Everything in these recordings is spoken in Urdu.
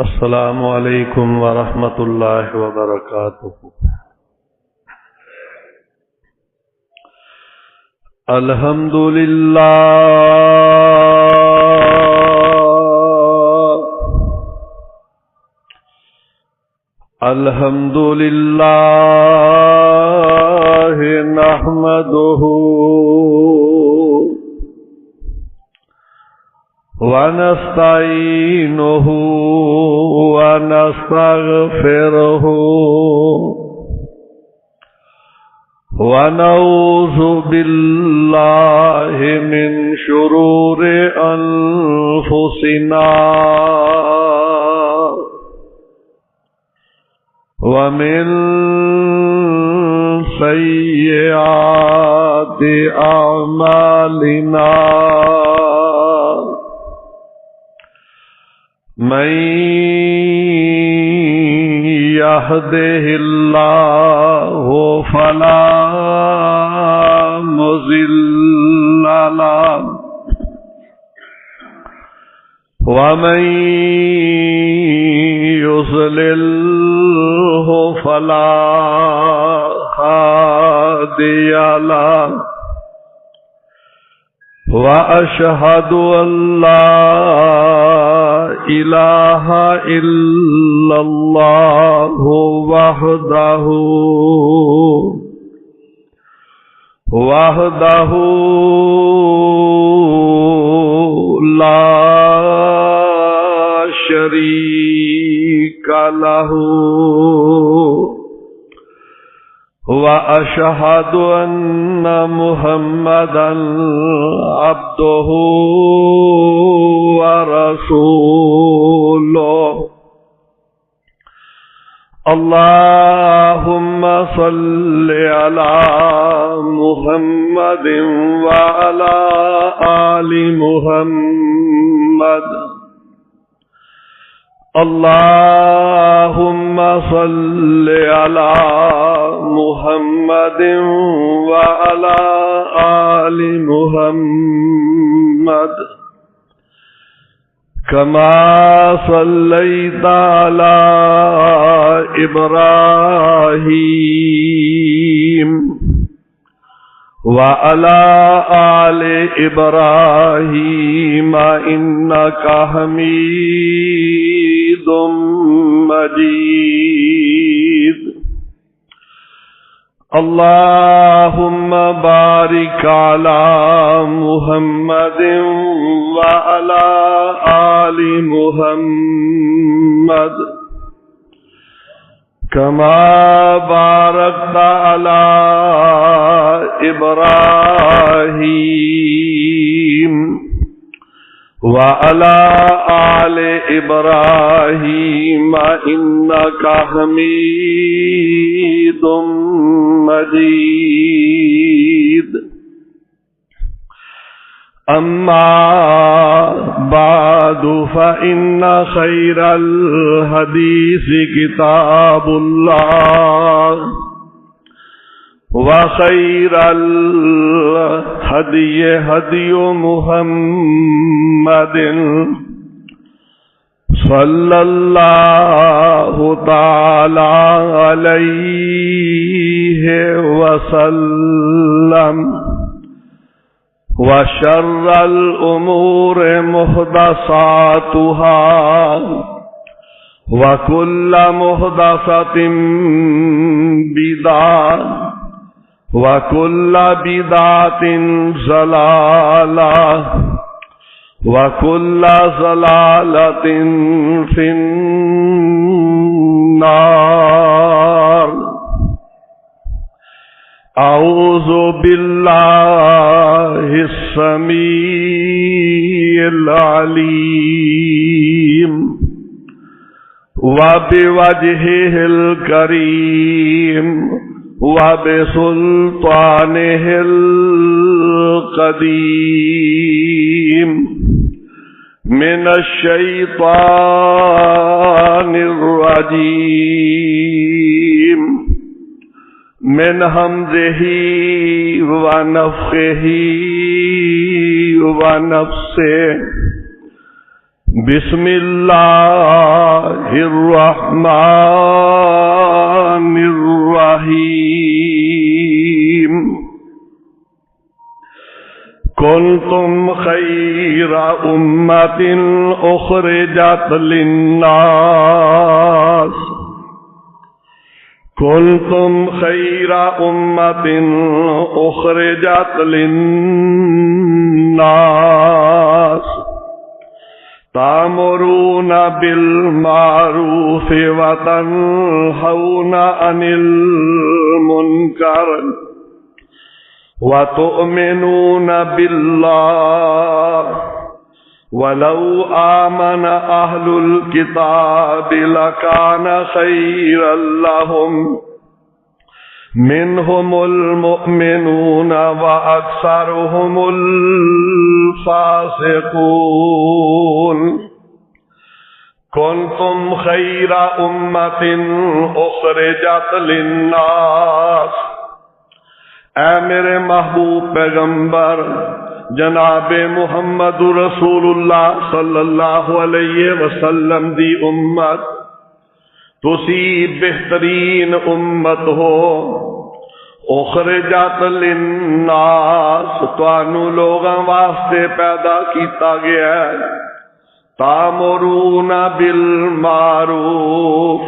السلام علیکم ورحمۃ اللہ وبرکاتہ۔ الحمد للہ نحمدہ ونستعینہ ونستغفرہ ونعوذ باللہ من شرور انفسنا ومن سیئات اعمالنا من يهده الله فلا مضل له ومن يضلله فلا هادي له وأشهد أن لا إله إلا الله وحده لا شريك له وأشهد أن محمدا عبده ورسوله اللهم صل على محمد وعلى آل محمد اللهم صل على محمد وعلى آل محمد كما صليت على إبراهيم وعلى آل إبراهيم إنك حميد مجيد اللهم بارك على محمد وعلى آل محمد كما باركت على إبراهيم وعلى آل إبراهيم إنك حميد مجيد أما بعد فإن خير الحديث كتاب الله وخير الهدي هدي محمد صلى الله تعالى عليه وسلم وشر الأمور محدثاتها وكل محدثة بدعة وكل بدعة ضلالة وكل ضلالة في النار أعوذ بالله السميع العليم وبوجهه الكريم وبسلطانه القديم من الشيطان الرجيم من همزه ونفخه ونفسه بسم اللہ الرحمن الرحیم کنتم خیر امۃ اخرجت للناس کنتم خیر امۃ اخرجت للناس تأمرون بالمعروف وتنہون عن المنکر وتؤمنون باللہ وَلَوْ آمَنَ أَهْلُ الْكِتَابِ لَكَانَ خَيْرًا لَهُمْ مِنْهُمُ الْمُؤْمِنُونَ وَأَكْثَرُهُمُ الْفَاسِقُونَ كُنْتُمْ خَيْرَ أُمَّةٍ أُخْرِجَتْ لِلنَّاسِ اے میرے محبوب پیغمبر جناب محمد رسول اللہ صلی اللہ علیہ وسلم دی امت تسی بہترین امت ہو اخرجت للناس توانو لوگاں واسطے پیدا کیتا گیا ہے تامرون بالمعروف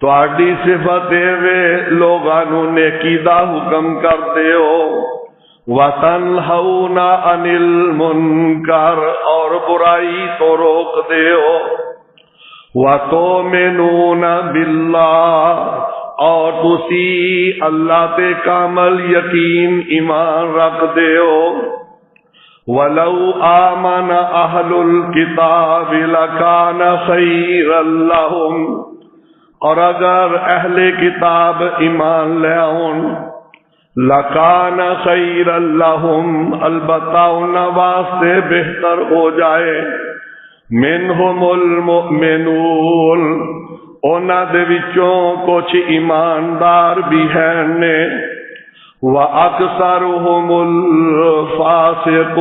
تواڈی صفت وے لوگاں نیکی دا حکم کردے ہو وَتَنْهَوْنَ عَنِ الْمُنْكَرِ اور برائی تو روک دے ہو وَتُؤْمِنُونَ بِاللَّهِ اور تسی اللہ تے کامل یقین ایمان رکھ دے ہو وَلَوْ آمَنَ أَهْلُ الْكِتَابِ لَكَانَ خَيْرًا لَهُمْ اور اگر اہل کتاب ایمان لے آؤں لکان خیر لہم البتہ ان واسطے بہتر ہو جائے منہم المؤمنون انہاں دے وچوں کچھ ایماندار بھی ہیں نے وَأَكْثَرُهُمُ الْفَاسِقُونَ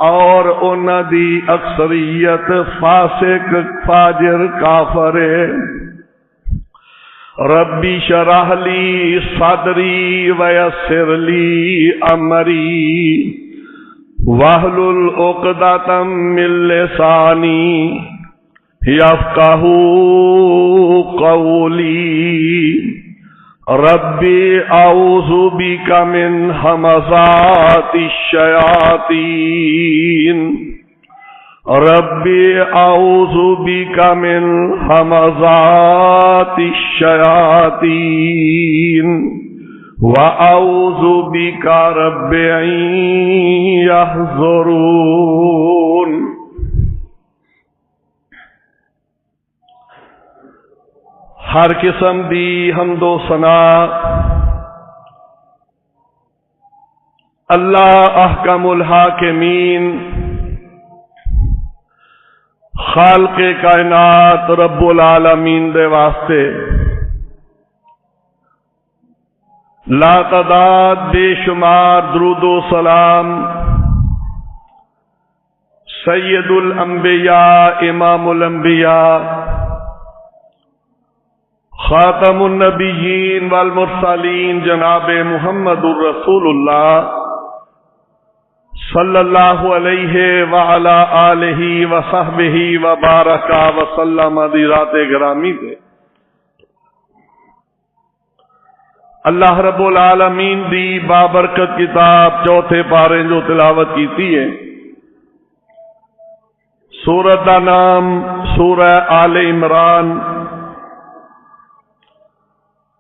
اور انہاں دی اکثریت فاسق فاجر کافر ہے ربی شرح لی صدری ویسر لی امری واحلل عقدۃ من لسانی یفقہوا قولی ربی اعوذ بک من ہمزات الشیاطین ربی اعوذ بک من ہمزات الشیاطین واعوذ بک رب ان یحضرون ہر قسم دی حمد و ثنا اللہ احکم الحاکمین خالق کائنات رب العالمین دے واسطے لا تعداد بے شمار درود و سلام سید الانبیاء امام الانبیاء خاتم النبیین والمرسلین جناب محمد الرسول اللہ صلی اللہ علیہ وعلا آلہ وصحبہ وبارک وسلم دی رات گرامی دے اللہ رب العالمین دی بابرکت کتاب چوتھے پارے جو تلاوت کیتی ہے سورت دا نام سورہ آل عمران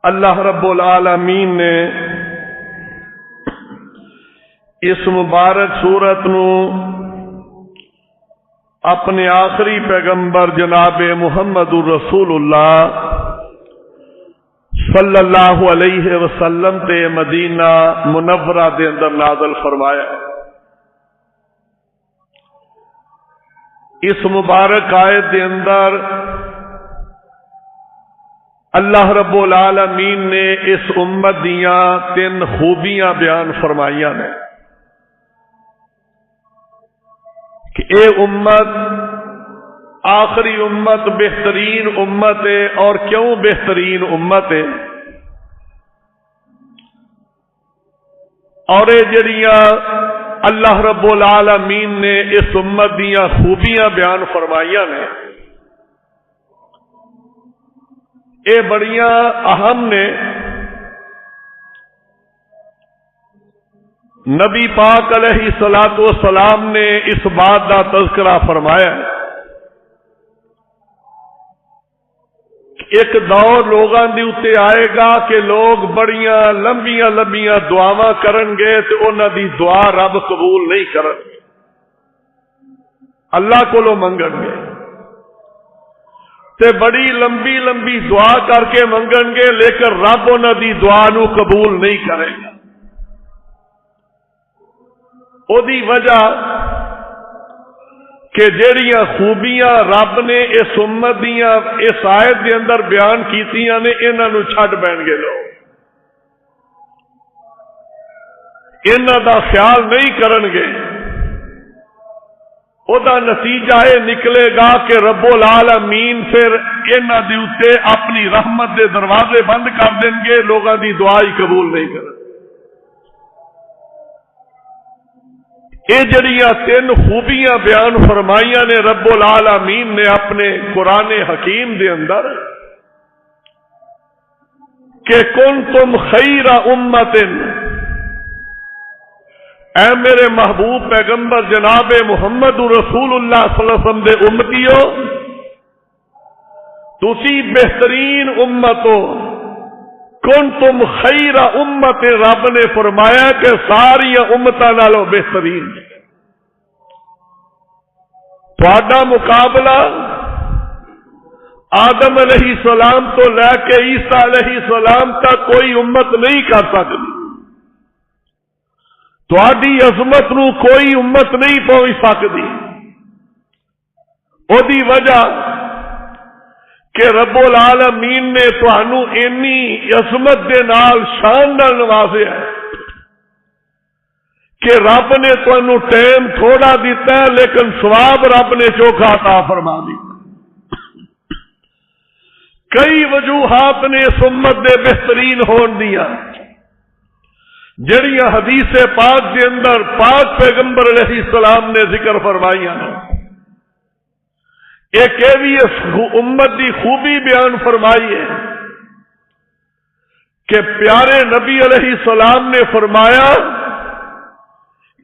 اللہ رب العالمین نے اس مبارک سورت نو اپنے آخری پیغمبر جناب محمد الرسول اللہ صلی اللہ علیہ وسلم تے مدینہ منورہ دے اندر نازل فرمایا ہے۔ اس مبارک آیت دے اندر اللہ رب العالمین نے اس امت دیاں 3 خوبیاں بیان فرمائیاں نے کہ اے امت آخری امت بہترین امت ہے. اور کیوں بہترین امت ہے؟ اور یہ جڑیاں اللہ رب العالمین نے اس امت دیاں خوبیاں بیان فرمائیاں نے، یہ بڑیاں اہم نے. نبی پاک علیہ الصلوۃ والسلام نے اس بات کا تذکرہ فرمایا ہے. ایک دور لوگاں دی اتے آئے گا کہ لوگ بڑیاں لمبیاں لمبیاں دعاواں کرن گے تے انہاں دی دعا رب قبول نہیں کرن گے، اللہ کولوں منگن گے تے بڑی لمبی لمبی دعا کر کے منگن گے، لیکن رب انہاں دی دعا نو قبول نہیں کرے گا. او دی وجہ کہ جیڑیاں خوبیاں رب نے اس امت دیاں اس آیت دے اندر بیان کیتیاں نے، انہاں نو چھڈ بین گے لوگ، انہاں دا خیال نہیں کرن گے. او دا نتیجہ یہ نکلے گا کہ رب العالمین پھر انہاں دے اوتے اپنی رحمت دے دروازے بند کر دیں گے، لوگاں دی دعا ہی قبول نہیں کرن. یہ جڑیاں تین خوبیاں بیان فرمائیاں نے رب العالمین نے اپنے قرآن حکیم دے اندر کہ کنتم خیر امت، اے میرے محبوب پیغمبر جناب محمد رسول اللہ صلی اللہ علیہ وسلم دے امتیو، تسی بہترین امت ہو. کنتم خیر امت، رب نے فرمایا کہ ساری امتاں نالوں بہترین. تہاڈا مقابلہ آدم علیہ السلام تو لے کے عیسیٰ علیہ السلام تک کوئی امت نہیں کر سکتی. تہاڈی عظمت نو کوئی امت نہیں پہنچ سکتی. او دی وجہ کہ رب العالمین نے تہانوں اینی عظمت دے نال شان نال نوازیا ہے کہ رب نے تہانوں ٹائم تھوڑا دیتا ہے، لیکن ثواب رب نے چوکھا عطا فرما دیا. کئی وجوہات نے اس امت دے بہترین ہون دیا، جڑیاں حدیث پاک دے اندر پاک پیغمبر علیہ السلام نے ذکر فرمائیاں نے. ایک بھی اس امت دی خوبی بیان فرمائی ہے کہ پیارے نبی علیہ السلام نے فرمایا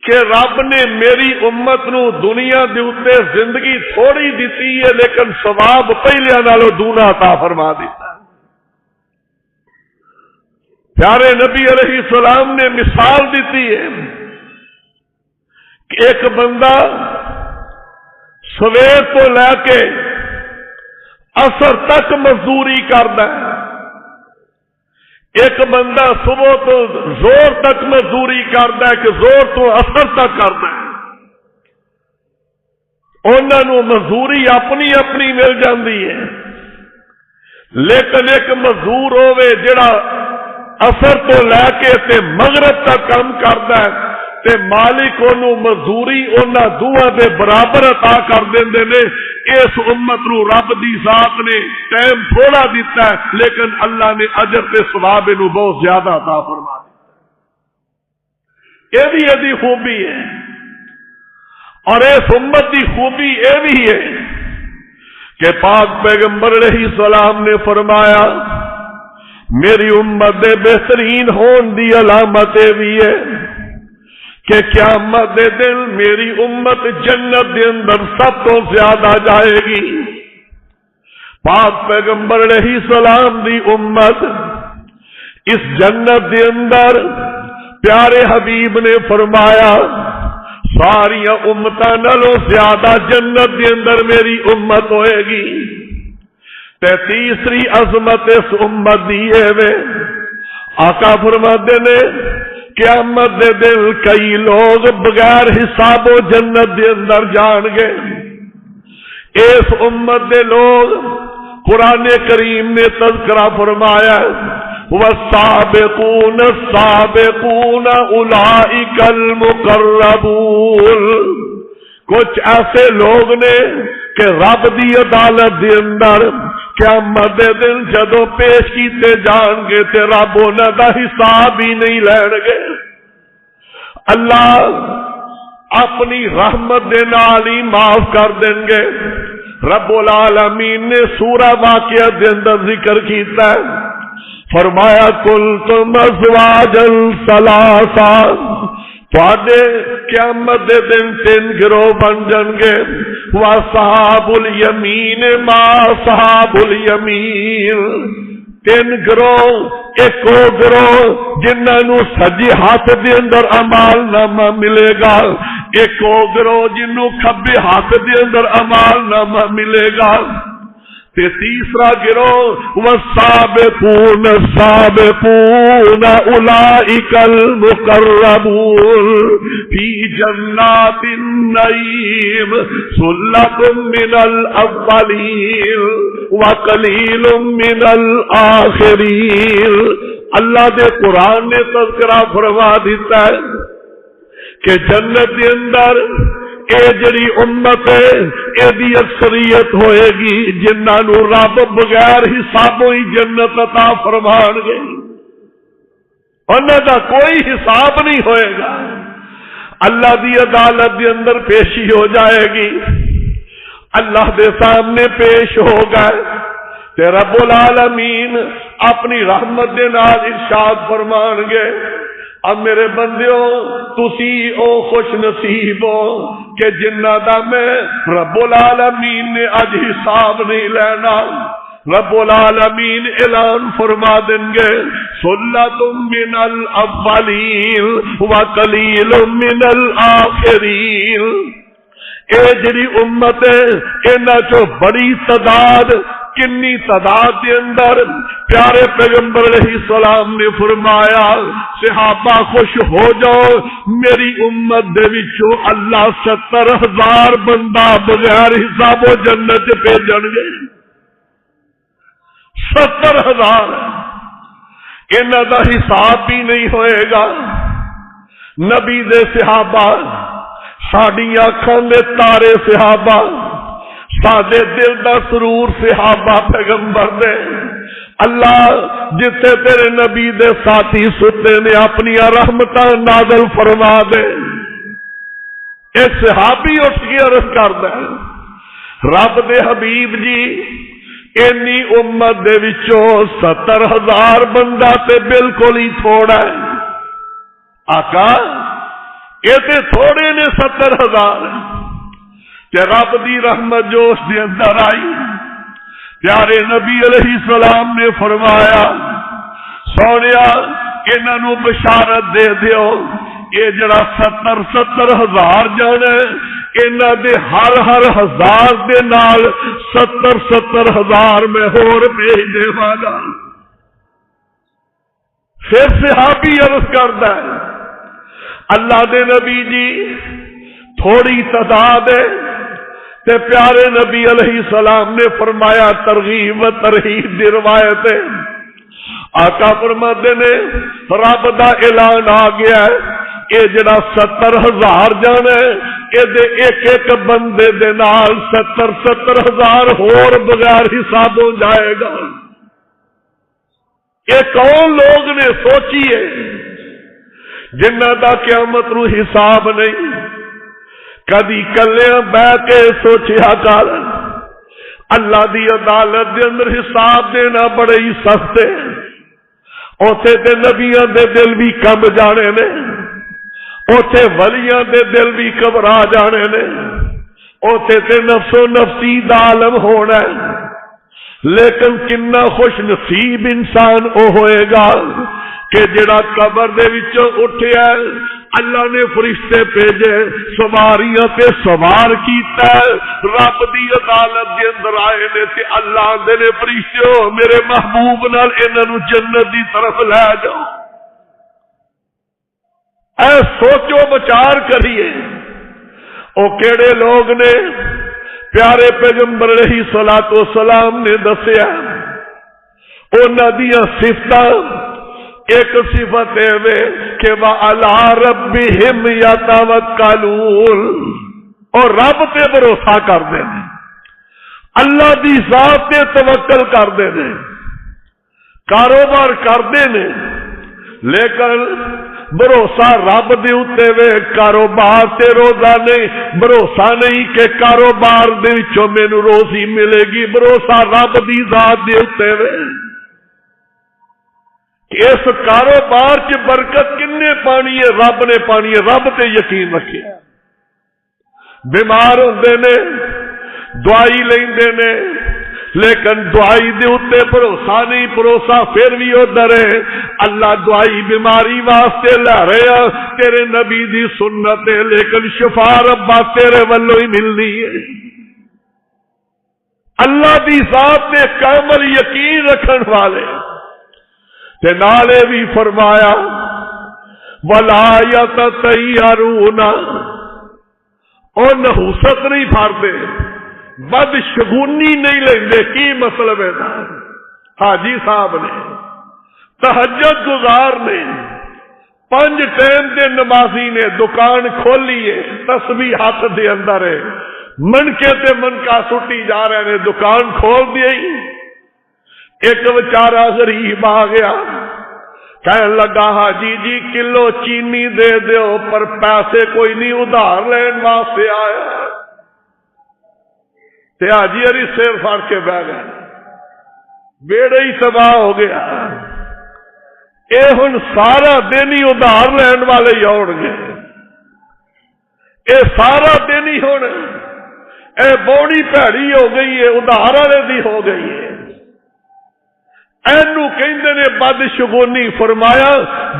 کہ رب نے میری امت نو دنیا دے اوتے زندگی تھوڑی دیتی ہے، لیکن ثواب پہلیاں نالوں دونا عطا فرما دیتا ہے. پیارے نبی علیہ السلام نے مثال دیتی ہے کہ ایک بندہ سویر تو لے کے عصر تک مزدوری کرتا ہے، ایک بندہ صبح تو زور تک مزدوری کرتا ہے کہ زور تو عصر تک کرتا ہے. انہوں مزدوری اپنی اپنی مل جاتی ہے، لیکن ایک مزدور ہوے جڑا عصر تو لے کے تے مغرب تک کام کرتا ہے تے مالک انہوں مزدوری انہاں دوہاں دے برابر عطا کر دیندے نے. اس امت نو رب دی ذات نے ٹائم تھوڑا دیتا ہے، لیکن اللہ نے اجر تے ثواب انہوں بہت زیادہ عطا فرما دیا. یہ بھی ایدی خوبی ہے. اور اس امت دی خوبی یہ بھی ہے کہ پاک پیغمبر علیہ السلام نے فرمایا میری امت دے بہترین ہون دی علامت بھی ہے کہ قیامت دے دن میری امت جنت دے اندر سب تو زیادہ جائے گی. پاک پیغمبر علیہ السلام دی امت اس جنت دے اندر پیارے حبیب نے فرمایا ساری امتاں نالوں زیادہ جنت دے اندر میری امت ہوئے گی. تے تیسری عظمت اس امت دی ہے آقا فرماتے نے قیامت دے دل کئی لوگ بغیر حساب و جنت دے اندر جان گے. اس امت دے لوگ قرآن کریم نے تذکرہ فرمایا والسابقون السابقون اولئک المقربون. کچھ ایسے لوگ نے کہ رب دی عدالت دے اندر قیامت دے دن جدوں پیش کیتے جان گے تے رب انہاں دا حساب ہی نہیں لین گے. اللہ اپنی رحمت دے نال ہی معاف کر دیں گے. رب العالمین نے سورہ واقعہ دے اندر ذکر کیتا ہے، فرمایا قلتم ازواجا ثلاثا، تواڈے قیامت دے دن 3 گروہ بن جان گے. واصحاب الیمین ما اصحاب الیمین، 3 گروہ. ایک وہ گروہ جنہاں نو سجے ہاتھ دے اندر اعمال نامہ ملے گا، ایک وہ گروہ جنہوں کھبے ہاتھ دے اندر اعمال نامہ ملے گا، تے تیسرا گروہ والسابقون السابقون اولئک المقربون فی جنات النعیم ثلۃ من الاولین وقلیل من الآخرین. اللہ دے قرآن نے تذکرہ فرما دیتا ہے کہ جنت کے اندر اے جڑی امت ہے اے دی اکثریت ہوئے گی جنہاں نو رب بغیر حسابوں ہی جنت عطا فرمان گے، انہاں دا کوئی حساب نہیں ہوئے گا. اللہ دی عدالت دے اندر پیشی ہو جائے گی، اللہ دے سامنے پیش ہو گئے تے رب العالمین اپنی رحمت دے نال ارشاد فرمان گے، اب میرے بندیوں تسی او خوش نصیب ہو کہ جنہ دا میں رب العالمین نے اج حساب نہیں لینا. رب العالمین اعلان فرما دیں گے ثلۃ من الاولین وقلیل من الآخرین. اے جڑی امت ہے انہاں چوں بڑی تعداد، کنی تعداد کے اندر پیارے پیغمبر علیہ السلام نے فرمایا صحابہ خوش ہو جاؤ، میری امت دے وچوں اللہ 70,000 بندہ بغیر حساب و جنت بھیجن گے. 70,000 انہاں دا حساب بھی نہیں ہوئے گا. نبی دے صحابہ، ساڈی اکھاں دے تارے صحابہ، سادے دل دا سرور صحابہ پیغمبر دے. اللہ جتے تیرے نبی دے ساتھی ستے نے اپنی رحمتاں نازل فرما دے. ایک صحابی اٹھ کے عرض کردا ہے رب دے حبیب جی اینی امت دے وچوں 70,000 بندہ تے بالکل ہی تھوڑا ہے. آقا یہ تے تھوڑے نے 70,000 کہ رب دی رحمت جو اس دے اندر آئی. پیارے نبی علیہ السلام نے فرمایا سونیا انہاں نو بشارت دے دیو، یہ جڑا 70,000 جانے انہاں دے ہر ہزار دے نال 70,000 میں ہور بھیج دے والا. پھر صحابی عرض کردا ہے اللہ دے نبی جی تھوڑی تعداد ہے تے پیارے نبی علیہ السلام نے فرمایا ترغیب و ترہیب دی روایت ہے. آقا فرماتے نے رب دا اعلان آ گیا ہے اے جڑا 70,000 جانا ہے اے دے ایک ایک بندے دے نال 70,000 ہور بغیر حساب ہو جائے گا. یہ کون لوگ نے سوچیے جنہ دا قیامت نو حساب نہیں. کدی کلیاں بہ کے سوچیا کر اللہ دی عدالت دے اندر حساب دینا بڑے ہی سخت ہے. اوتھے تے نبیاں دے دل بھی کم جانے نے، اوتھے ولیاں دے دل بھی گھبرا جانے نے، اوتھے تے نفس و نفسی دا عالم ہونا ہے. لیکن کنا خوش نصیب انسان او ہوئے گا کہ جڑا قبر دے وچوں اٹھیا اللہ نے فرشتے بھیجے سواریاں تے سوار کیتا رب دی عدالت دے اندر آئے نے تے اللہ دے نے فرشتو میرے محبوب نال انہاں نو جنت دی طرف لے جاؤ. اے سوچو بچار کریے او کیڑے لوگ نے پیارے پیغمبر علیہ الصلوۃ والسلام نے دسیا انہاں دیاں صفتاں. ایک صفت ہے کہ وَعَلَىٰ رَبِّهِمْ يَتَوَكَّلُونَ اور رب تے بھروسہ کرتے ہیں، اللہ دی ذات تے توکل کرتے ہیں، کاروبار کرتے ہیں، لیکن بھروسہ رب دے اوتے وے، کاروبار تے روزہ نہیں، بھروسہ نہیں کہ کاروبار دے وچوں مینوں روزی ملے گی، بھروسہ رب دی ذات دے اوتے وے۔ اس کاروبار چ برکت کنے پانی ہے؟ رب نے پانی ہے، رب تے یقین رکھے۔ بیمار ہوندے نے، دوائی لیندے نے، لیکن دعائی دے اوتے بھروسہ نہیں، بھروسہ پھر بھی ادھر ہے، اللہ دعائی بیماری واسطے لے رہے ہیں، تیرے نبی دی سنت ہے، لیکن شفا ربا تیرے ولوں ہی ملنی ہے۔ اللہ دی ذات تے کامل یقین رکھن والے تے نالے بھی فرمایا ولا یتطیرون، اور نحوست نہیں پھاڑتے، بد شگونی نہیں لیندے۔ کی مطلب ہے؟ حاجی صاحب نے، تہجد گزار نے، 5 ٹائم دے نمازی نے، دکان کھولی ہے، تسبیح ہاتھ دے اندر ہے، منکے تے منکا سٹی جا رہے نے، دکان کھول دی۔ ایک بیچارہ غریب آ گیا، کہنے لگا حاجی جی کلو چینی دے دیو، پر پیسے کوئی نہیں، ادھار لین واسطے آیا۔ حاجی علی سیر پھاڑ کے بہ گئے، بیڑے ہی تباہ ہو گیا۔ اے ہن سارا دن ہی ادھار لین والے ہی آؤ گے، اے سارا دن ہی ہن اے بوڑی بھڑی ہو گئی ہے، ادھار والے دی ہو گئی ہے۔ اینو کہندے نے بد شگونی۔ فرمایا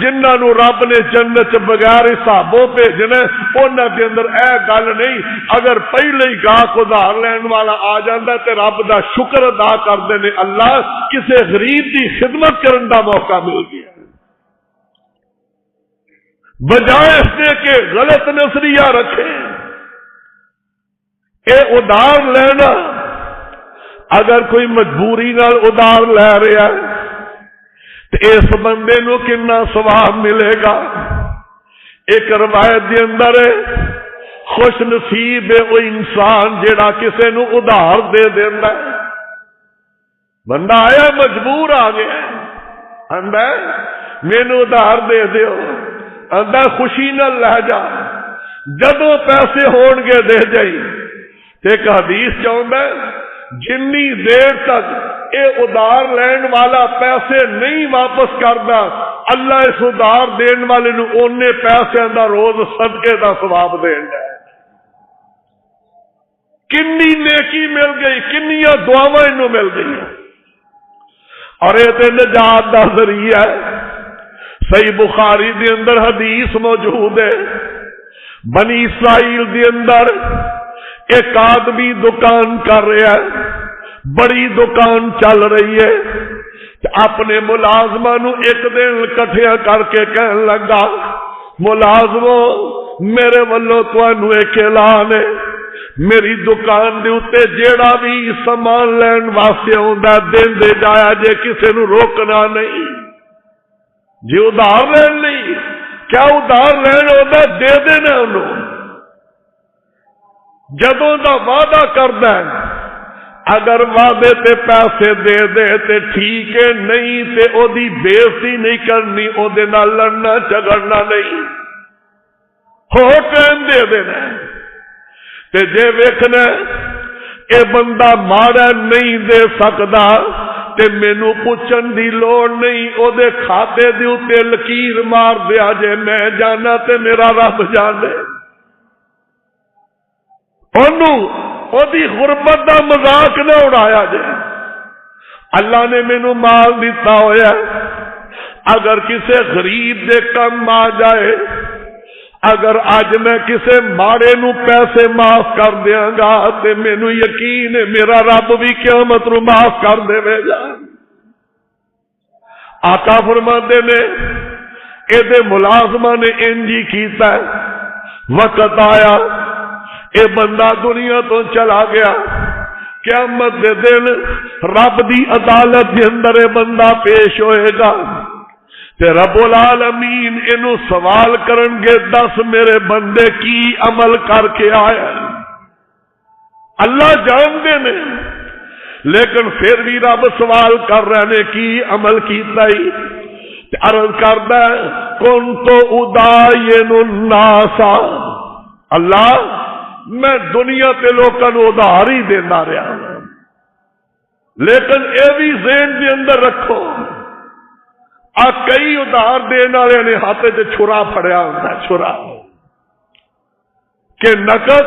جنہاں نو رب نے جنت بغیر حسابوں بھیجنا انہاں دے اندر اے گل نہیں، اگر پہلے ہی گاہک ادھار لین والا آ جاندا تے رب دا شکر ادا کردے نے، اللہ کسے غریب دی خدمت کرن دا موقع مل گیا، بجائے اس نے کہ غلط نظریہ رکھے۔ اے ادھار لینا، اگر کوئی مجبوری نال ادھار لے رہا ہے تو اس بندے نو کنا ثواب ملے گا۔ ایک روایت دے اندر ہے خوش نصیب ہے وہ انسان جیڑا کسے نو ادھار دے دیندا ہے۔ بندہ آیا مجبور آ گیا، آندا مینو ادھار دے دیو، آندا خوشی نال لے جا، جدوں پیسے ہون گے دے جائی۔ ایک حدیث چاہندا ہے جنی دیر تک اے ادھار لین والا پیسے نہیں واپس کردا، اللہ اس ادھار دین والے نو اونے پیسے دا روز صدقے دا ثواب دیندا ہے۔ کنی نیکی مل گئی، کنیاں دعاواں انہوں مل گئی، اور یہ تے نجات دا ذریعہ ہے۔ صحیح بخاری دے اندر حدیث موجود ہے، بنی اسرائیل دے اندر ایک آدمی دکان کر رہا ہے، بڑی دکان چل رہی ہے، اپنے ملازمہ نو ایک دن کٹھیا کر کے کہن لگا ملازمو میرے ولو تانوں ایک اعلان ہے، میری دکان دے اوتے جیڑا بھی سامان لین واسطے ہوندا دین دے جایا جے، کسے نو روکنا نہیں۔ جی ادھار لین نہیں، کیا ادھار لین ہوندا دے دینا انہوں، جدوں دا وعدہ کردا ہے، اگر وعدے تے پیسے دے دے تے ٹھیک ہے، نہیں تے او دی بےعزتی نہیں کرنی، او دے نال لڑنا جھگڑنا نہیں، ہو ٹائم دے دینا۔ تے جے ویکھنا اے بندہ ماڑا نہیں دے سکدا تے مینوں پوچھن دی لوڑ نہیں، او دے کھاتے دے اوتے لکیر مار دیا جے، میں جانا تے میرا رب جانے۔ او دی غربت دا مذاق نہ اڑایا جائے۔ اللہ نے مینوں مال دیتا ہویا، اگر کسے غریب دے کم آ جائے، اگر اج میں کسے ماڑے نو پیسے معاف کر دیاں گا تے مینوں یقین ہے میرا رب بھی قیامت نو معاف کر دے گا۔ آقا فرماندے نے اے دے ملازمہ نے انجی کیتا ہے، وقت آیا اے بندہ دنیا تو چلا گیا، قیامت دے دن رب دی عدالت دے اندر اے بندہ پیش ہوئے گا تے رب العالمین انہوں سوال کرن گے، دس میرے بندے کی عمل کر کے آیا۔ اللہ جانتے ہیں، لیکن پھر بھی رب سوال کر رہے نے کی عمل کیتا ہی؟ عرض کردا ہے کنتو اداین الناس، اللہ میں دنیا تے لوکاں نوں ادھار ہی دینا رہا، لیکن اے بھی ذہن دے اندر رکھو آ کئی ادھار دین والے نے ہاتھ تے چھرا پھڑیا ہوندا، چھرا کہ نقد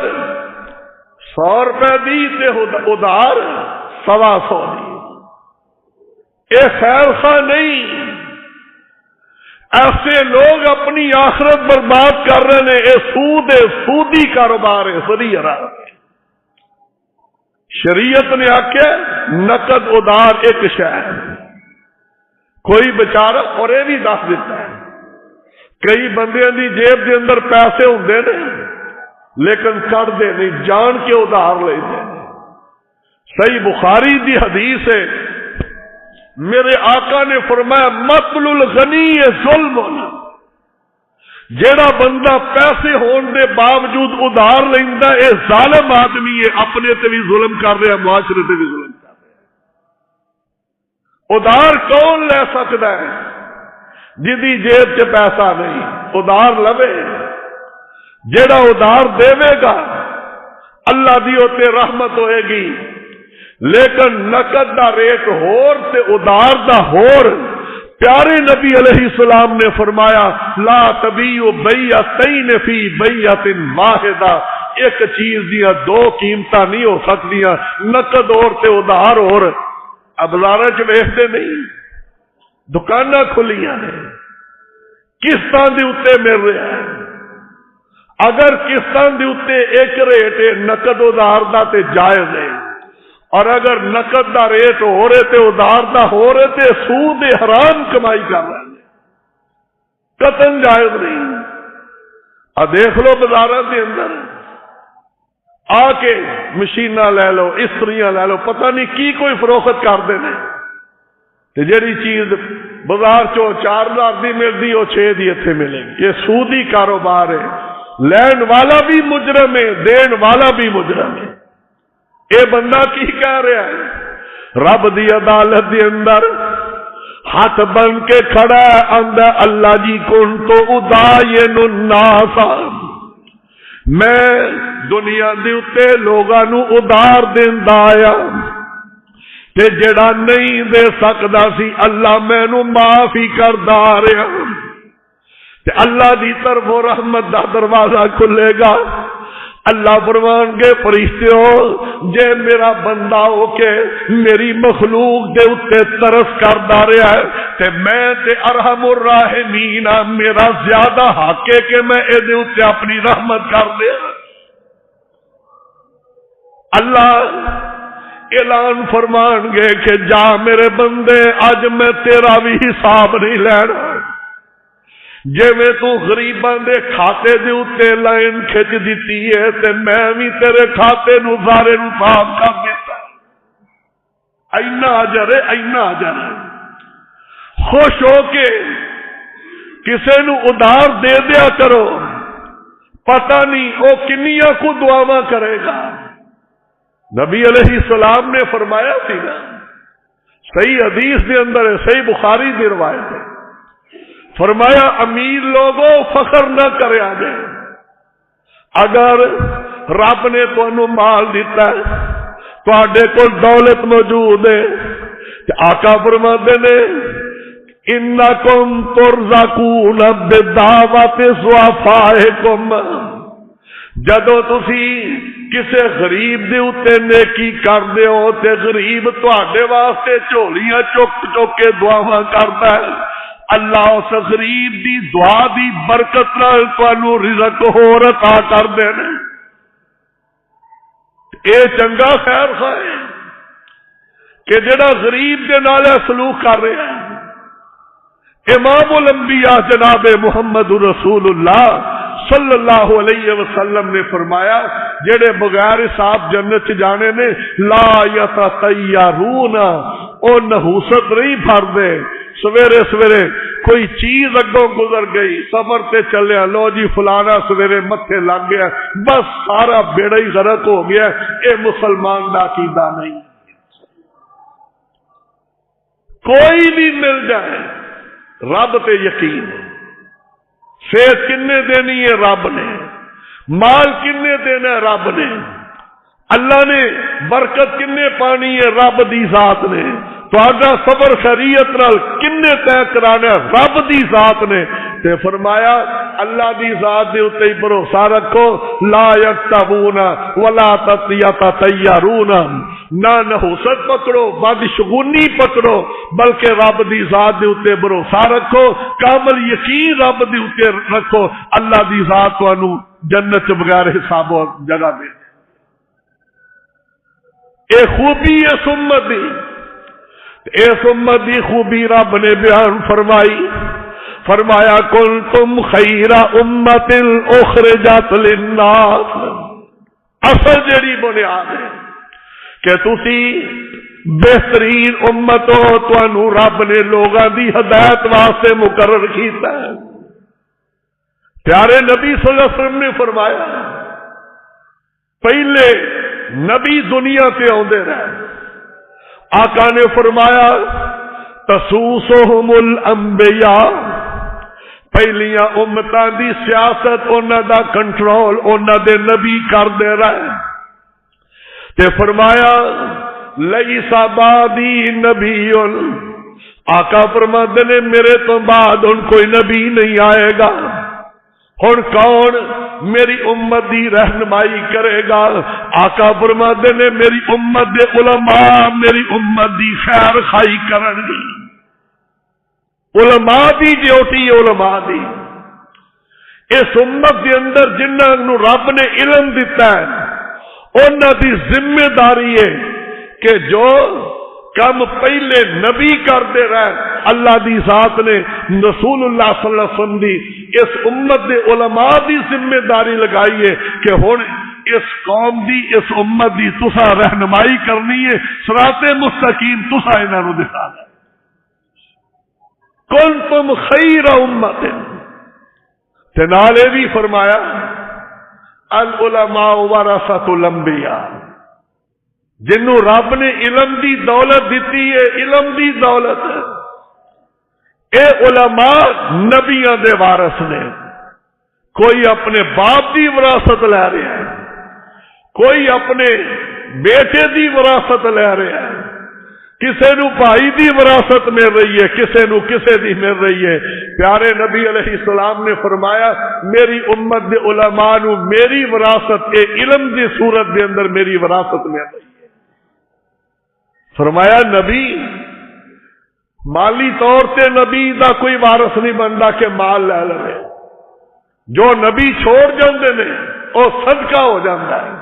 100 روپے دی تے ادھار 125 دی، اے خیر خواہ نہیں، ایسے لوگ اپنی آخرت برباد کر رہے ہیں، یہ سود ہے، سودی کاروبار ہے، سری حرام۔ شریعت نے آخیا نقد ادھار ایک شے، کوئی بچارا اور یہ بھی دس دیتا ہے کئی بندیاں دی جیب دے اندر پیسے ہوندے نے لیکن کڈتے نہیں، جان کے ادھار لیتے ہیں۔ صحیح بخاری دی حدیث ہے، میرے آقا نے فرمایا مطل الغنی ظلم، جیڑا بندہ پیسے ہون دے باوجود ادھار لیندا اے ظالم آدمی ہے، اپنے تے بھی ظلم کر رہا، معاشرے تے بھی ظلم کر رہا۔ ادھار کون لے سکتا ہے؟ جدی جیب چ پیسہ نہیں ادھار لوے، جیڑا ادھار دے گا اللہ دی اوتے رحمت ہوئے گی، لیکن نقد دا ریٹ ہور تے ادھار دا ہور۔ پیارے نبی علیہ السلام نے فرمایا لا تبیع بیعتین فی بیعۃ واحدہ، ایک چیز دیا دو قیمتاں نہیں ہو سکتیاں، نقد اور تے ادھار اور۔ اب بازاراں چ ویکھدے نہیں، دکاناں کھلیاں نے، قسطاں دے اوتے مل رہا ہے، اگر قسطاں دے اوتے ایک ریٹ ہے نقد ادھار دا تے جائز ہے، اور اگر نقد دا ریٹ ہو رہے تے ادھار دا ہو رہے تے سود حرام کمائی کر رہے ہیں، قطعاً جائز نہیں۔ دیکھ لو بازاراں دے اندر آ کے مشیناں لے لو، استریاں لے لو، پتہ نہیں کی کوئی فروخت کرتے ہیں، تے جڑی چیز بازار چو 4000 دی ملتی وہ 6 دی اتنے ملے گی۔ یہ سودی کاروبار ہے، لین والا بھی مجرم ہے، دین والا بھی مجرم ہے۔ اے بندہ کی کہہ رہا ہے؟ رب دی عدالت دے اندر ہاتھ بن کے کھڑا ہے، اندر اللہ جی کنتو اداین الناس، میں دنیا دے اتے لوگاں نو ادھار دیندا آیا تے جڑا نہیں دے سکدا سی اللہ مینوں معاف ہی کردا آ رہا، تے اللہ دی طرف رحمت دا دروازہ کھلے گا۔ اللہ فرمان کے فرشتوں جے میرا بندہ ہو کے میری مخلوق دے اتے ترس کردا رہا ہے تے میں تے ارحم الراحمین، میرا زیادہ حق ہے کہ میں اے دے اتے اپنی رحمت کر دے۔ اللہ اعلان فرمان گے کہ جا میرے بندے اج میں تیرا بھی حساب نہیں لینا، جے میں تو غریباں دے کھاتے دے اتے لائن کھچ دیتی ہے تے میں بھی تیرے کھاتے نو سارے نو صاف کر دیتا۔ اینا اجر ہے، اینا اجر ہے۔ خوش ہو کے کسے نو ادھار دے دیا کرو، پتہ نہیں وہ کنیاں کو دعاواں کرے گا۔ نبی علیہ السلام نے فرمایا سی نا، صحیح حدیث دے اندر ہے، صحیح بخاری دی روایت ہے، فرمایا امیر لوگوں فخر نہ کرے آگے، اگر رب نے تمہیں مال دیتا ہے، تواڈے کول دولت موجود ہے، آقا فرماتے نے انکم ترزقون بدعوت ضعفائکم، جدو تسی کسے غریب دے اتے نیکی کر دے ہو تے غریب تواڈے واسطے جھولیاں چک چک کے دعاواں کردا ہے، اللہ اس غریب دی دعا دی برکت نال تانوں رزق ہور عطا کر دینا۔ اے چنگا خیر خواہ ہے کہ جڑا غریب دے نال سلوک کر رہا ہے۔ امام الانبیاء جناب محمد رسول اللہ صلی اللہ علیہ وسلم نے فرمایا جڑے بغیر حساب جنت جانے نے لا یتطیرون، او نحوست نہیں پھردے، سویرے سویرے کوئی چیز اگوں گزر گئی، سفر تے چلیا، لو جی فلانا سویرے متھے لگ گیا، بس سارا بیڑا ہی غرق ہو گیا، اے مسلمان دا عقیدہ نہیں۔ کوئی بھی مل جائے رب تے یقین ہے، صحت کنے دینی ہے رب نے، مال کنے دینا ہے رب نے، اللہ نے برکت کنے پانی ہے رب دی ذات نے، تہاڈا صبر شریعت نال کنے طے کرانا ہے رب دی ذات نے۔ تے فرمایا اللہ دی ذات دے اوتے ہی بھروسہ رکھو، لا یکتبون ولا یتطیرون، نہ نحوست پکڑو، بدشگونی پکڑو، بلکہ رب دی ذات دے اوتے بھروسہ رکھو، کامل یقین رب دے اوتے رکھو، اللہ دی ذات تانوں جنت بغیر حساب و جگہ دے۔ اے خوبی اس امت دی، اس امت دی خوبی رب نے بیان فرمائی، فرمایا کنتم خیر امت اخرجت للناس، اصل جڑی بنیاد ہے کہ تسی بہترین امت ہو، تانوں رب نے لوگاں دی ہدایت واسطے مقرر کیتا ہے۔ پیارے نبی صلی اللہ علیہ وسلم نے فرمایا پہلے نبی دنیا سے آندے رہے، آقا نے فرمایا تسوسہم الانبیاء، پہلیاں امتاں دی سیاست انہاں دا کنٹرول انہاں دے نبی کر دے رہے، تے فرمایا لیس بعدی نبی، آقا فرماتے نے میرے تو بعد ان کوئی نبی نہیں آئے گا، ہن کون میری امت دی رہنمائی کرے گا؟ آقا فرماتے نے میری امت دے علماء میری امت دی خیر خائی کرن گے، علماء دی ڈیوٹی علماء دی، اس امت دے اندر جنہاں نو رب نے علم دیتا ہے انہاں دی ذمہ داری ہے کہ جو کم پہلے نبی کرتے رہے، اللہ دی ذات نے رسول اللہ صلی اللہ علیہ وسلم دی اس امت دے علماء دی ذمہ داری لگائی ہے کہ ہن اس قوم دی اس امت دی تسا رہنمائی کرنی ہے، صراط مستقیم تسا انہاں نو دکھانا۔ کنتم خیر امت، تے نالے بھی فرمایا العلماء ورثۃ الانبیاء، جنوں رب نے علم دی دولت دیتی ہے، علم دی دولت اے علماء نبیاں دے وارث نے، کوئی اپنے باپ دی وراثت لے رہا ہے، کوئی اپنے بیٹے دی وراثت لے رہا ہے، کسے نو بھائی دی وراثت مل رہی ہے، کسے نو کسے دی مل رہی ہے۔ پیارے نبی علیہ السلام نے فرمایا میری امت دے علماء نو میری وراثت اے علم دی صورت دے اندر میری وراثت مل رہی ہے۔ فرمایا نبی مالی طور تے نبی دا کوئی وارث نہیں بنتا کہ مال لے لے، جو نبی چھوڑ جاندے نے وہ صدقہ ہو جاتا ہے۔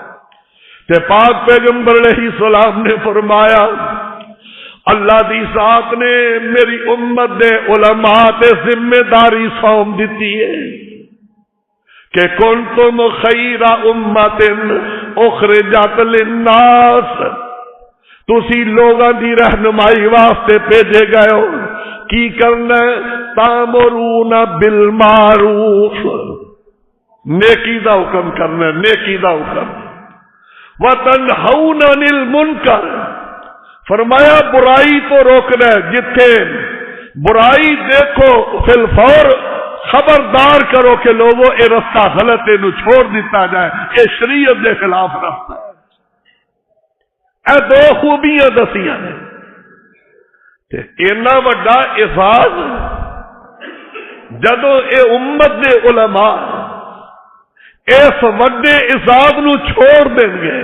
تے پاک پیغمبر علیہ السلام نے فرمایا اللہ دی ذات نے میری امت دے علماء تے ذمہ داری سونپ دیتی ہے کہ کنتم خیر امت اخرجت للناس، تسی لوگاں دی رہنمائی واسطے بھیجے گئے ہو، کی کرنا ہے؟ تامرون بالمعروف، نیکی دا حکم کرنا ہے، نیکی دا حکم، وتنہون عن المنکر، فرمایا برائی تو روکنا ہے، جتھے برائی دیکھو فی الفور خبردار کرو کہ لوگوں اے رستہ غلط ہے، نو چھوڑ دیتا جائے، اے شریعت دے خلاف رستہ ہے۔ اے دو خوبیاں دسیاں نے، اینا وڈا اعزاز جدو اے امت دے علماء اس وڈے اعزاز نو چھوڑ دیں گے،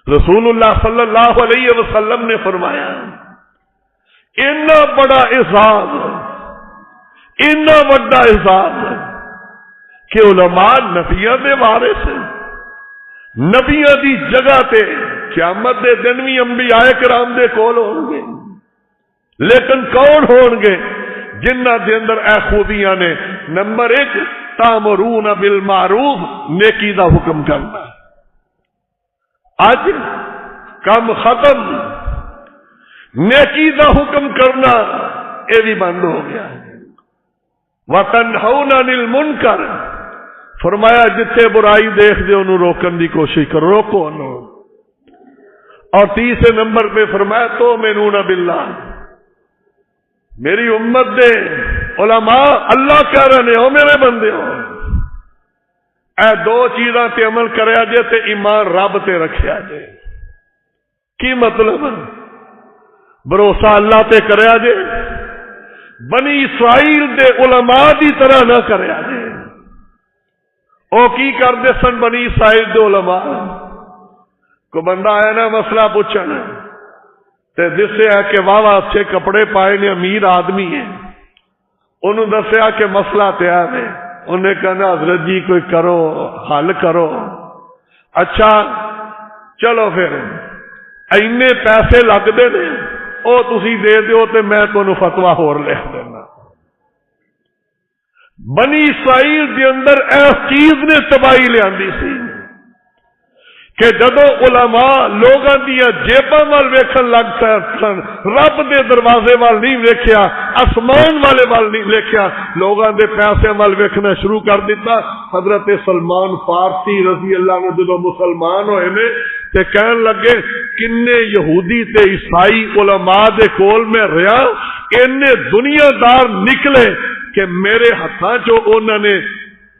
رسول اللہ صلی اللہ علیہ وسلم نے فرمایا اینا بڑا اعزاز، اینا وڈا اعزاز کہ علماء نبیوں دے وارث ہیں، نبیوں دی جگہ تے قیامت دے دن بھی انبیاء کرام دے کول ہون گے، لیکن کون ہون گے؟ جنہ دے اندر اے خوبیاں نے۔ نمبر 1 تامرون بالمعروف، نیکی دا حکم کرنا۔ اج کم ختم، نیکی دا حکم کرنا اے بھی بند ہو گیا ہے۔ وَتَنْهَوْنَ عَنِ الْمُنْكَرِ، فرمایا جتھے برائی دیکھ دے انہوں روکن دی کوشش کرو، روکو انہوں۔ اور تیسرے نمبر پہ فرمایا تُؤْمِنُونَ بِاللَّهِ، میری امت دے علماء اللہ کہہ رہے ہو میرے بندے ہو، اے دو چیزاں تے عمل کریا جے تے ایمان رب تے رکھیا جے۔ کی مطلب؟ بھروسہ اللہ تے کریا جے، بنی اسرائیل دے علماء دی طرح نہ کریا جے۔ او کی کردے سن بنی اسرائیل دے علماء؟ کو بندہ آیا نا مسئلہ پوچھنا تے دسیا کہ واہ اچھے کپڑے پائے نے، امیر آدمی ہے، انہوں دسیا کہ مسئلہ تیار ہے، انہیں کہنا حضرت جی کوئی کرو، حل کرو۔ اچھا چلو پھر اینے پیسے لگتے نے، او تسی دے دیو تے میں تمہیں فتویٰ ہور لکھ دینا۔ بنی اسرائیل کے اندر اس چیز نے تباہی لیاندی سی کہ جدو علماء لوگاں دیا جیباں وال ویکھن لگ سن، رب دے دروازے وال نہیں ویکھیا، آسمان والے وال نہیں ویکھیا، لوگاں دے پیسے وال ویکھنا شروع کر دیتا۔ حضرت سلمان فارسی رضی اللہ عنہ جدو مسلمان ہوئے نے تے کہن لگے کنے یہودی تے عیسائی علماء دے کول میں رہا، اینے دنیا دار نکلے کہ میرے ہتھاں چو انہوں نے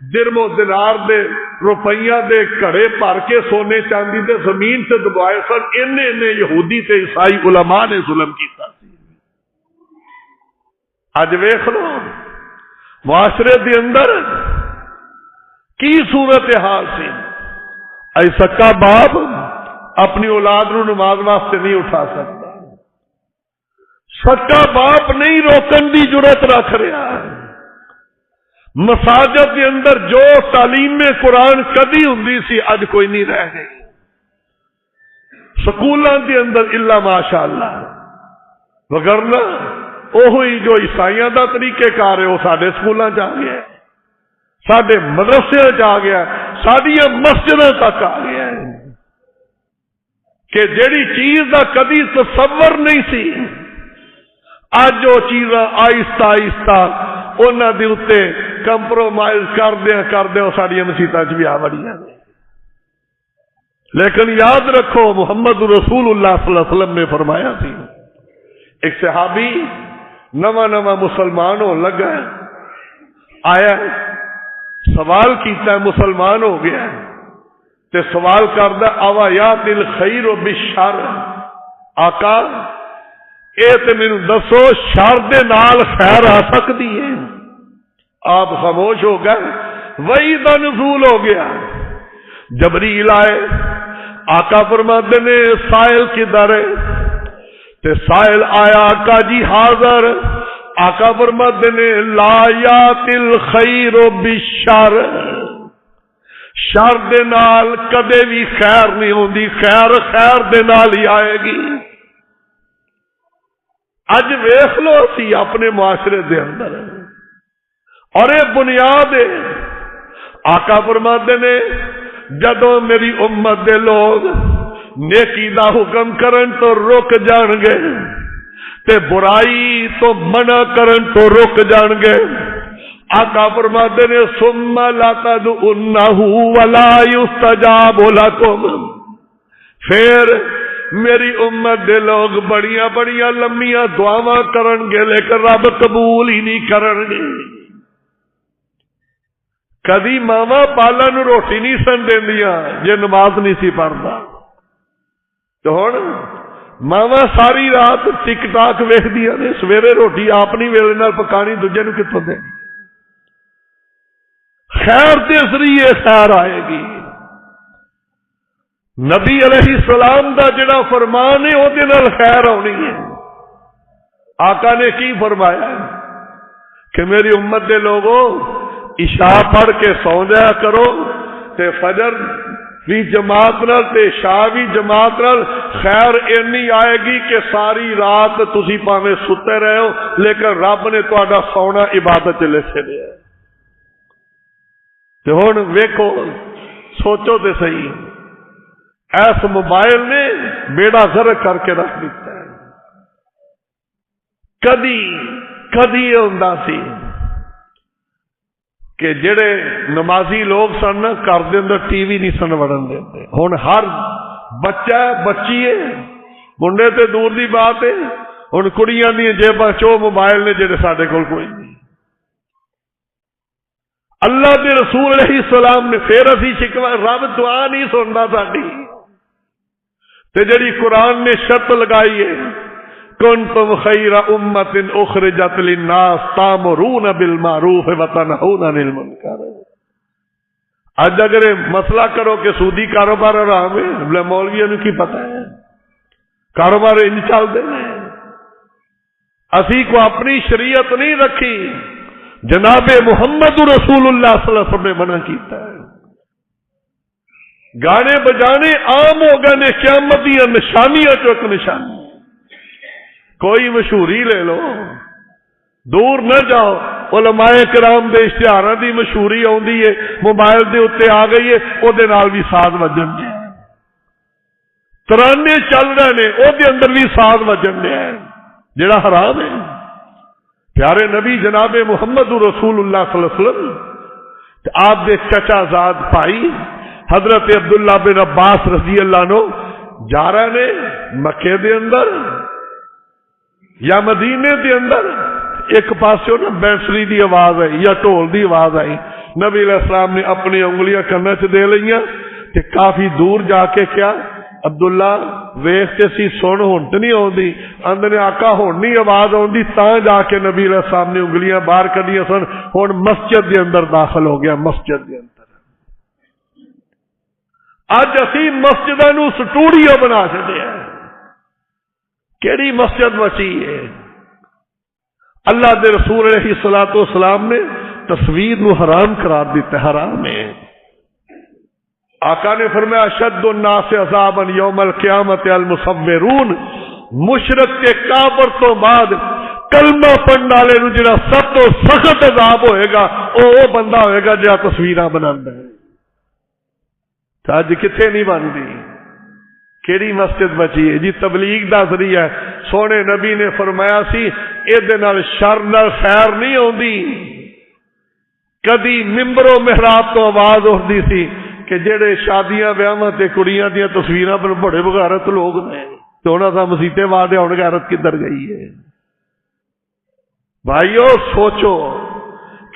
درم و دینار دے روپیہ دے گھڑے بھر کے سونے چاندی دے زمین سے دبائے سن، اینے یہودی تے عیسائی علماء نے ظلم کیتا سی۔ اج ویکھ لو معاشرے دے اندر کی صورتحال سی۔ اے سکا باپ اپنی اولاد نو نماز واسطے نہیں اٹھا سکتا، سکا باپ نہیں روکن دی جرت رکھ رہا۔ مساجد کے اندر جو تعلیم قرآن کدی ہوندی سی اج کوئی نہیں رہ گئی، سکولاں کے اندر الا ماشاءاللہ، وگرنہ وہی جو عیسائیاں دا طریقہ کار ہے وہ سارے سکولاں آ گیا، سارے مدرسے آ گیا، ساڈیاں مسجداں تک آ گیا کہ جیڑی چیز دا کدی تصور نہیں سی اج وہ چیزاں آہستہ آہستہ انہاں دے اوتے کمپرومائز کردے ساڈیاں مسیتاں چ بھی آ وڑیاں نے۔ لیکن یاد رکھو محمد رسول اللہ صلی اللہ علیہ وسلم نے فرمایا سی، ایک صحابی نواں مسلمان ہو لگا ہے، آیا سوال کیتا ہے، مسلمان ہو گیا ہے تے سوال کردا اوا یات الخیر و بالشر، آقا اے تے مینوں دسو شر دے نال خیر آ سکتی ہے؟ آپ خاموش ہو گئے، وہی دا نزول ہو گیا، جبریل آئے، آقا فرماتے نے سائل کدھر ہے؟ تے سائل آیا آقا جی حاضر، آقا فرماتے نے لا یات الخیر بالشر، شر دے نال کدے بھی خیر نہیں ہوندی، خیر خیر دے نال ہی آئے گی۔ اج ویکھ لو اسی اپنے معاشرے دے اندر، اور یہ بنیاد ہے، آقا فرماتے نے جدو میری امت دے لوگ نیکی دا حکم کرن تو رک جان گے تے برائی تو منع کرن تو رک جان گے، آقا فرماتے نے ثم لا تدعونہ ولا یستجاب لکم، پھر میری امت دے لوگ بڑیاں بڑیاں لمبیاں دعاواں کرن گے لیکن رب قبول ہی نہیں کرن گے۔ کدی ماواں پالن روٹی نہیں سن دیندیاں جے نماز نہیں سی پڑھدا، تو ہن ماواں ساری رات ٹک ٹاک ویکھدیاں نے، سویرے روٹی آپ نہیں ویلے نال پکانی، دوجے نوں کتھوں دے؟ خیر دے ذریعے خیر آئے گی۔ نبی علیہ السلام دا جڑا فرمان ہے وہ خیر آنی ہے۔ آقا نے کی فرمایا کہ میری امت دے لوگوں عشاء پڑھ کے سو جایا کرو تے فجر بھی جماعت نال تے عشاء بھی جماعت نال، خیر اینی آئے گی کہ ساری رات تسی پاویں ستے رہے ہو لیکن رب نے تہاڈا سونا عبادت لے چھڈیا۔ تے ہن ویکھو سوچو تے صحیح، ایس موبائل نے بیڑا غرق کر کے رکھ دیتا ہے۔ کدی یہ ہوندا سی کہ جڑے نمازی لوگ سن گھر دے اندر ٹی وی نہیں سن وڑن دے، ہن ہر بچہ بچی ہے، منڈے تے دور دی بات ہے، ہن کڑیاں دی جیباں چو موبائل نے جڑے ساڈے کول کوئی نہیں۔ اللہ دے رسول علیہ السلام نے پھر اسی شکوا، رب دعا نہیں سندا ساڈی، تے جڑی قرآن نے شرط لگائی ہے کنتم خیر امت اخرجت للناس تامرون بالمعروف وتنہون عن المنکر۔ اج اگر مسئلہ کرو کہ سودی کاروبار حرام ہے، بولے مولویوں نے کی پتہ ہے، کاروبار ان چلتے ہیں، اسی کو اپنی شریعت نہیں رکھی، جناب محمد رسول اللہ صلی اللہ علیہ وسلم نے منع کیتا ہے۔ گانے بجانے عام ہو گئے نے، قیامت دی نشانیاں چو ایک نشانی، کوئی مشہوری لے لو، دور نہ جاؤ، علماء کرام دے اشتہاراں دی مشہوری آوندی ہے، موبائل دے اوتے آ گئی ہے، او دے نال بھی ساز وجن دے، ترانے چل رہے نے او دے اندر بھی ساز وجن دے، جڑا حرام ہے۔ پیارے نبی جناب محمد رسول اللہ صلی اللہ علیہ وسلم آپ دے چچا زاد بھائی حضرت عبداللہ بن عباس رضی اللہ عنہ جا رہے نے مکے دے اندر یا مدینے دے اندر، ایک پاسوں نا بینسری دی آواز آئی یا ڈھول دی آواز آئی، نبی علیہ السلام نے اپنی انگلیاں کنے چ دے لئیاں تے کافی دور جا کے کیا عبداللہ ویخ کے سی سن ہون تے نہیں آوندی، اندر آقا ہون نہیں آواز آوندی، تاں جا کے نبی علیہ السلام نے انگلیاں باہر کڈیاں سن، ہن مسجد دے اندر داخل ہو گیا، مسجد دے اندر۔ اج اسی مسجداں نو سٹوڈیو بنا چھڈیا، کیڑی مسجد بچی ہے؟ اللہ دے رسول علیہ الصلوۃ والسلام نے تصویر نو حرام قرار دیتا ہے، حرام ہے۔ آقا نے فرمایا اشد الناس عذابا یوم القیامت المصورون، مشرک کے کافر تو بعد کلمہ پڑھن والے نو جڑا سب تو سخت عذاب ہوئے گا او بندہ ہوئے گا جڑا تصویراں بناندا ہے۔ اج کتنے نہیں بنتی، کیڑی مسجد بچی ہے جی؟ تبلیغ دا ذریعہ ہے۔ سونے نبی نے فرمایا سی اے نال شر نال خیر نہیں ہوندی۔ کدی ممبر و محراب تو آواز اٹھدی سی کہ جڑے شادیاں بیاواں تے کڑیاں دیاں تصویراں پر بڑے بغیرت لوگ نے تے انہاں دا مسیتے وادے ہن غیرت کدھر گئی ہے؟ بھائیو سوچو،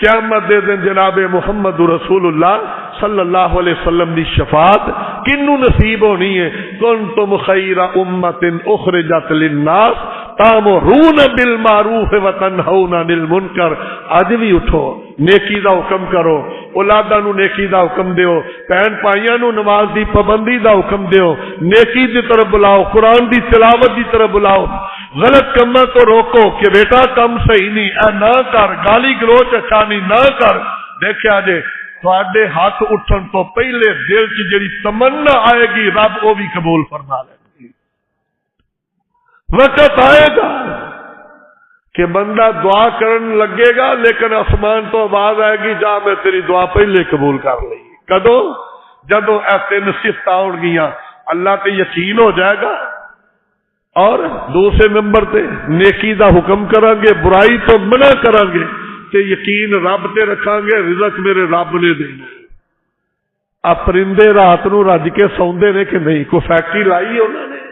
قیامت دے دن جناب محمد رسول اللہ صلی اللہ علیہ وسلم دی شفاعت کنوں نصیب ہونی ہے؟ کنتم خیر امت اخرجت للناس تامرون بالمعروف وتنہون عن المنکر۔ اج بھی اٹھو، نیکی دا حکم کرو، اولاداں نو نیکی دا حکم دیو، بہن بھائیاں نو نماز دی پابندی دا حکم دیو، نیکی دی طرف بلاؤ، قرآن دی تلاوت دی طرف بلاؤ، غلط کماں تو روکو کہ بیٹا کم صحیح نہیں، اے نہ کر، گالی گلوچ اچھا نہیں، نہ کر۔ دیکھیا جے تواڈے ہاتھ اٹھن تو پہلے دل چ جڑی تمنا آئے گی رب وہ بھی قبول فرما لے گی۔ وقت آئے گا کہ بندہ دعا کرن لگے گا لیکن آسمان تو آواز آئے گی جا میں تیری دعا پہلے قبول کر لی۔ کدوں؟ جدوں اے تین صفت آن گیاں، اللہ تے یقین ہو جائے گا اور دوسرے نمبر تے نیکی دا حکم کریں گے، برائی تو منع کریں گے، تے یقین رب تے رکھاں گے رزق میرے رب نے دینا۔ اب پرندے رات نو رج کے سوندے نے کہ نہیں؟ کوئی فیکٹری لائی انہوں نے؟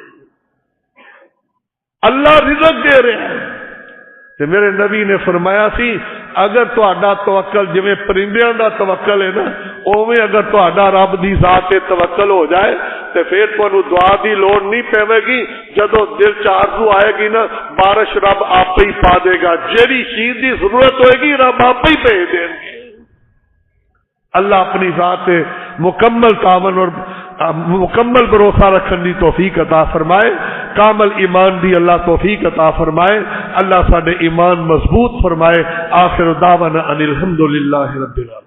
اللہ رزق دے رہا ہے۔ تے میرے نبی نے فرمایا سی اگر تہاڈا توکل جویں پرندیاں دا توکل ہے نا، اوویں اگر تہاڈا رب دی ذات تے توکل ہو جائے تے پھر تانوں دعا دی لوڑ نہیں پے گی۔ جدوں دل چ آرزو آئے گی نا، بارش رب آپ ہی پا دے گا، جیڑی چیز دی ضرورت ہوئے گی رب آپ ہی بھیج دیں گے۔ اللہ اپنی ذات مکمل تعاون اور مکمل بھروسہ رکھنے دی توفیق عطا فرمائے، کامل ایمان دی اللہ توفیق عطا فرمائے، اللہ ساڈے ایمان مضبوط فرمائے۔ آخر دعوانا ان الحمدللہ رب العالمین۔